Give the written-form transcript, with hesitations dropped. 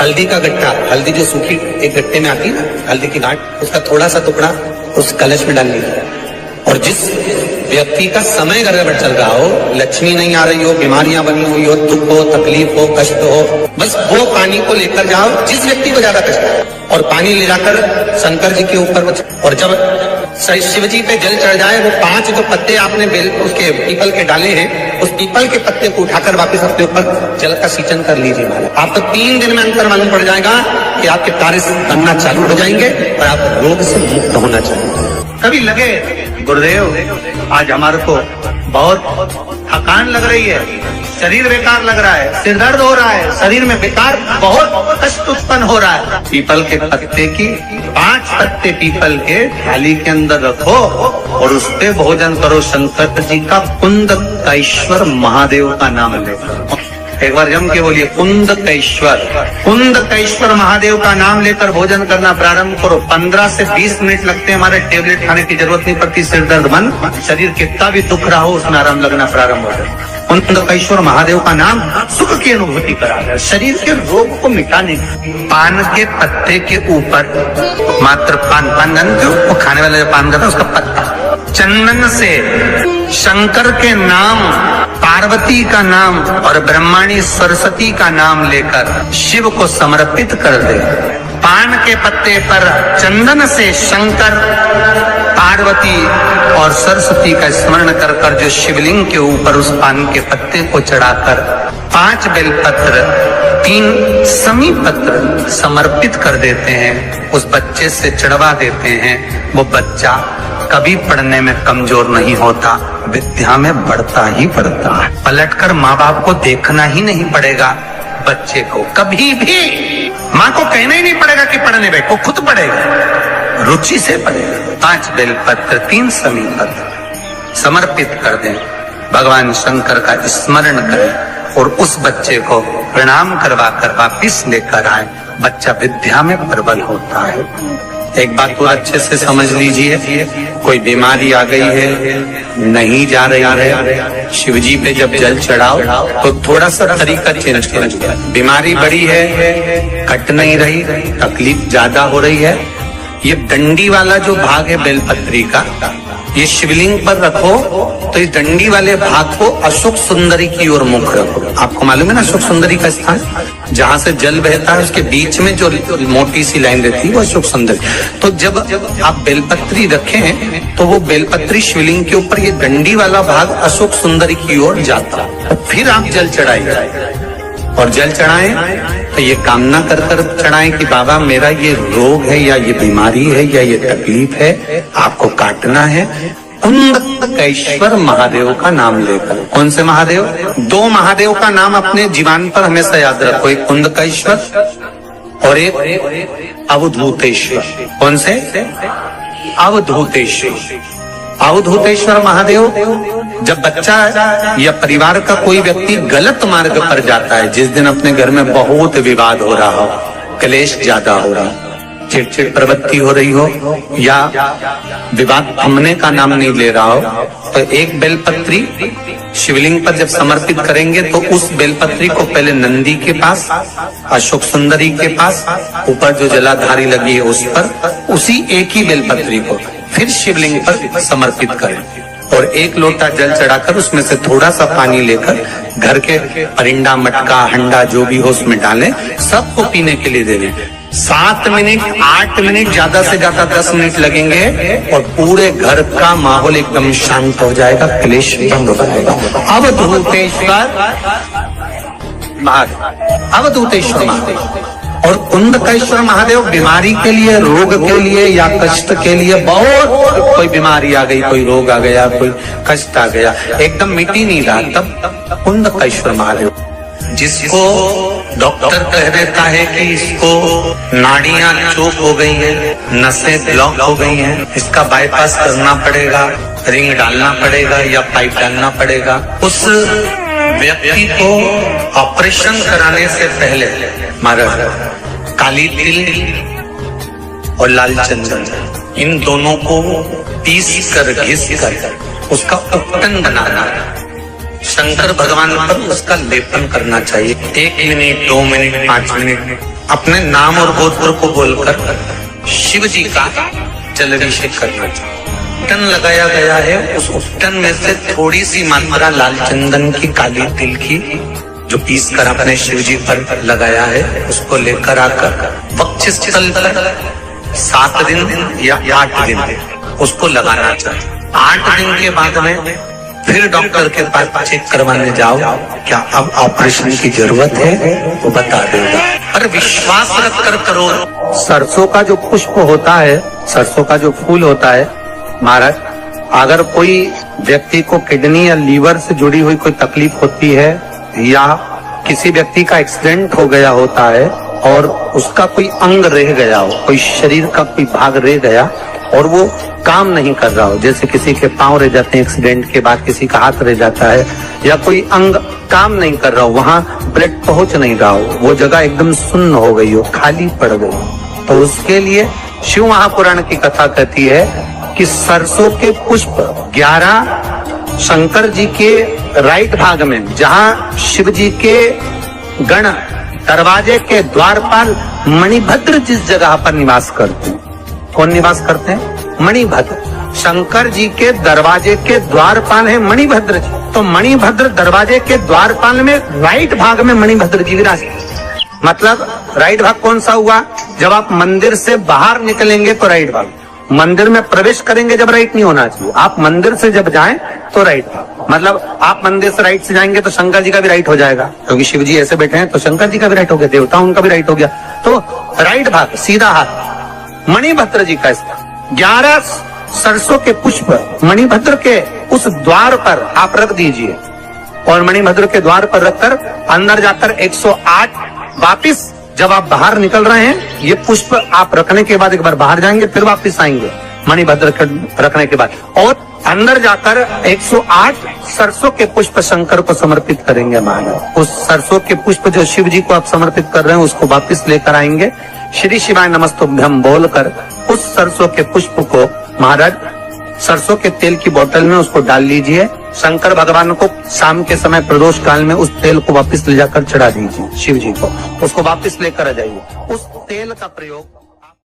हल्दी का गट्टा, हल्दी जो सूखी एक गट्टे में आती है ना, हल्दी की गांठ, उसका थोड़ा सा टुकड़ा उस कलश में डाल लीजिए। और जिस व्यक्ति का समय गड़बड़ चल रहा हो, लक्ष्मी नहीं आ रही हो, बीमारियां बनी हुई हो, दुख हो, तकलीफ हो, कष्ट हो, बस वो पानी को लेकर जाओ जिस व्यक्ति को ज्यादा कष्ट है, और पानी ले जाकर शंकर जी के ऊपर, और जब शिव जी पे जल चढ़ जाए, वो 5 जो पत्ते आपने बेल उसके पीपल के डाले हैं, उस पीपल के पत्ते को उठाकर वापस अपने ऊपर जल का सिंचन कर लीजिए महाराज। आपको 3 दिन में अंतर मालूम पड़ जाएगा कि आपके कार्य बनना चालू हो जाएंगे और आप रोग से मुक्त होना चाहिए। कभी लगे गुरुदेव आज हमारे को बहुत थकान लग रही है, शरीर बेकार लग रहा है, सिर दर्द हो रहा है, शरीर में बेकार बहुत कष्ट उत्पन्न हो रहा है, पीपल के पत्ते की 5 पत्ते पीपल के थाली के अंदर रखो और उस पे भोजन करो। शंकर जी का कुंदकेश्वर महादेव का नाम लेकर, एक बार जम के बोलिए कुंदकेश्वर महादेव का नाम लेकर भोजन करना प्रारंभ करो। 15 से 20 मिनट लगते हैं, हमारे टेबलेट खाने की जरूरत नहीं पड़ती। सिर दर्द बंद, शरीर कितना भी दुख रहा हो उसमें आराम लगना प्रारंभ हो जाए। कुंदकेश्वर महादेव का नाम सुख की अनुभूति कराता है, शरीर के रोग को मिटाने। पान के पत्ते के ऊपर मात्र पान जानते हो, वो खाने वाले पान करता है उसका पत्ता, चंदन से शंकर के नाम, पार्वती का नाम और ब्रह्माणी सरस्वती का नाम लेकर शिव को समर्पित कर दे। पान के पत्ते पर चंदन से शंकर, पार्वती और सरस्वती का स्मरण कर कर जो शिवलिंग के ऊपर उस पान के पत्ते को चढ़ाकर 5 बेलपत्र, 3 समी पत्र समर्पित कर देते हैं, उस बच्चे से चढ़वा देते हैं। वो बच्चा कभी पढ़ने में कमजोर नहीं होता, विद्या में बढ़ता ही बढ़ता है। पलटकर माँ बाप को देखना ही नहीं पड़ेगा, बच्चे को कभी भी माँ को कहना ही नहीं पड़ेगा कि पढ़ने बैठो, खुद पढ़ेगा, रुचि से पढ़ेगा। 5 बेलपत्र, 3 समी पत्र समर्पित कर दें, भगवान शंकर का स्मरण करें और उस बच्चे को प्रणाम करवा कर वापिस लेकर आए। बच्चा विद्या में प्रबल होता है। एक बात को अच्छे से समझ लीजिए, कोई बीमारी आ गई है, नहीं जा रही है, शिव जी पे जब जल चढ़ाओ तो थोड़ा सा तरीका चेंज कीजिए। बीमारी बड़ी है, कट नहीं रही, तकलीफ ज्यादा हो रही है, ये डंडी वाला जो भाग है बेलपत्री का, ये शिवलिंग पर रखो तो इस डंडी वाले भाग को अशोक सुंदरी की ओर मुख रखो। आपको मालूम है ना अशोक सुंदरी का स्थान, जहां से जल बहता है उसके बीच में जो मोटी सी लाइन रहती है वो अशोक सुंदरी। तो जब आप बेलपत्री रखें तो वो बेलपत्री शिवलिंग के ऊपर ये डंडी वाला भाग अशोक सुंदरी की ओर जाता है। फिर आप जल चढ़ाइए और जल चढ़ाएं तो ये कामना कर कर चढ़ाएं कि बाबा मेरा ये रोग है या ये बीमारी है या ये तकलीफ है, आपको काटना है। कुंदकेश्वर महादेव का नाम लेकर। कौन से महादेव? 2 महादेव का नाम अपने जीवन पर हमेशा याद रखो, एक कुंदकेश्वर और एक अवधूतेश्वर। कौन से? अवधूतेश्वर। अवधूतेश्वर महादेव, जब बच्चा या परिवार का कोई व्यक्ति गलत मार्ग पर जाता है, जिस दिन अपने घर में बहुत विवाद हो रहा हो, क्लेश ज्यादा हो रहा हो, चिड़चिड़ प्रवृत्ति हो रही हो या विवाद थमने का नाम नहीं ले रहा हो, तो एक बेलपत्री शिवलिंग पर जब समर्पित करेंगे तो उस बेलपत्री को पहले नंदी के पास, अशोक सुंदरी के पास, ऊपर जो जलाधारी लगी है उस पर, उसी एक ही बेलपत्री को फिर शिवलिंग पर समर्पित करें और 1 लोटा जल चढ़ाकर उसमें से थोड़ा सा पानी लेकर घर के परिंदा, मटका, हंडा जो भी हो उसमें डालें, सबको पीने के लिए दे दें। 7 मिनट, 8 मिनट, ज्यादा से ज्यादा 10 मिनट लगेंगे और पूरे घर का माहौल एकदम शांत हो जाएगा, क्लेश बंद हो जाएगा। अवधूतेश्वर महादेव, अवधूतेश्वर महादेव और कुंदकेश्वर महादेव बीमारी के लिए, रोग के लिए या कष्ट के लिए, बहुत कोई बीमारी आ गई, कोई रोग आ गया, कोई कष्ट आ गया, एकदम मिटी नहीं रहा, तब कुंदकेश्वर महादेव। जिसको डॉक्टर कह देता है कि इसको नाड़ियां चोक हो गई है, नसें ब्लॉक हो गई हैं, इसका बाईपास करना पड़ेगा, रिंग डालना पड़ेगा या पाइप डालना पड़ेगा, उस व्यक्ति को ऑपरेशन कराने से पहले महाराज काली तिल और लाल चंदन इन दोनों को पीस कर, घिस कर उसका उपटन बनाना, शंकर भगवान पर उसका लेपन करना चाहिए। 1 मिनट, 2 मिनट, 5 मिनट अपने नाम और गोत्र को बोलकर शिव जी का जलाभिषेक करना चाहिए। उपटन लगाया गया है, उस उपटन में से थोड़ी सी मात्रा लाल चंदन की, काली तिल की, जो पीस कर अपने शिव जी पर लगाया है, उसको लेकर आकर वक्षस्थल पर 7 दिन या 8 दिन उसको लगाना चाहिए। 8 दिन के बाद में फिर डॉक्टर के पास चेक करवाने जाओ, क्या अब ऑपरेशन की जरूरत है, वो बता देगा। पर विश्वास रखकर करो। सरसों का जो पुष्प होता है, सरसों का जो फूल होता है महाराज, अगर कोई व्यक्ति को किडनी या लीवर से जुड़ी हुई कोई तकलीफ होती है, या किसी व्यक्ति का एक्सीडेंट हो गया होता है और उसका कोई अंग रह गया हो, कोई शरीर का कोई भाग रह गया और वो काम नहीं कर रहा हो, जैसे किसी के पांव रह जाते हैं एक्सीडेंट के बाद, किसी का हाथ रह जाता है, या कोई अंग काम नहीं कर रहा हो, वहां ब्लड पहुंच नहीं रहा हो, वो जगह एकदम सुन्न हो गई हो, खाली पड़ गई, तो उसके लिए शिव महापुराण की कथा कहती है कि सरसों के पुष्प 11 शंकर जी के राइट भाग में, जहां शिव जी के गण दरवाजे के द्वारपाल मणिभद्र जिस जगह पर निवास करते हैं, कौन निवास करते हैं? मणिभद्र। शंकर जी के दरवाजे के द्वारपाल है मणिभद्र जी, तो मणिभद्र दरवाजे के द्वारपाल में राइट भाग में मणिभद्र जी विराजते। मतलब राइट भाग कौन सा हुआ? जब आप मंदिर से बाहर निकलेंगे तो राइट भाग, मंदिर में प्रवेश करेंगे जब राइट नहीं होना चाहिए, आप मंदिर से जब जाएं तो राइट भाग। मतलब आप मंदिर से राइट से जाएंगे तो शंकर जी का भी राइट हो जाएगा, क्योंकि शिव जी ऐसे बैठे हैं तो शंकर जी का भी राइट हो गया, देवता उनका भी राइट हो गया, तो राइट भाग सीधा हाथ मणिभद्र जी का स्थान। 11 सरसों के पुष्प मणिभद्र के उस द्वार पर आप रख दीजिए, और मणिभद्र के द्वार पर रखकर अंदर जाकर 108 वापिस जब आप बाहर निकल रहे हैं, ये पुष्प आप रखने के बाद एक बार बाहर जाएंगे, फिर वापिस आएंगे मणिभद्र के रखने के बाद, और अंदर जाकर 108 सरसों के पुष्प शंकर को समर्पित करेंगे महाराज। उस सरसों के पुष्प जो शिव जी को आप समर्पित कर रहे हैं उसको वापिस लेकर आएंगे, श्री शिवाय नमस्तुभ्यम बोलकर उस सरसों के पुष्प को महाराज सरसों के तेल की बोतल में उसको डाल लीजिए। शंकर भगवान को शाम के समय प्रदोष काल में उस तेल को वापस ले जाकर चढ़ा दीजिए शिव जी को, उसको वापस लेकर आ जाइए। उस तेल का प्रयोग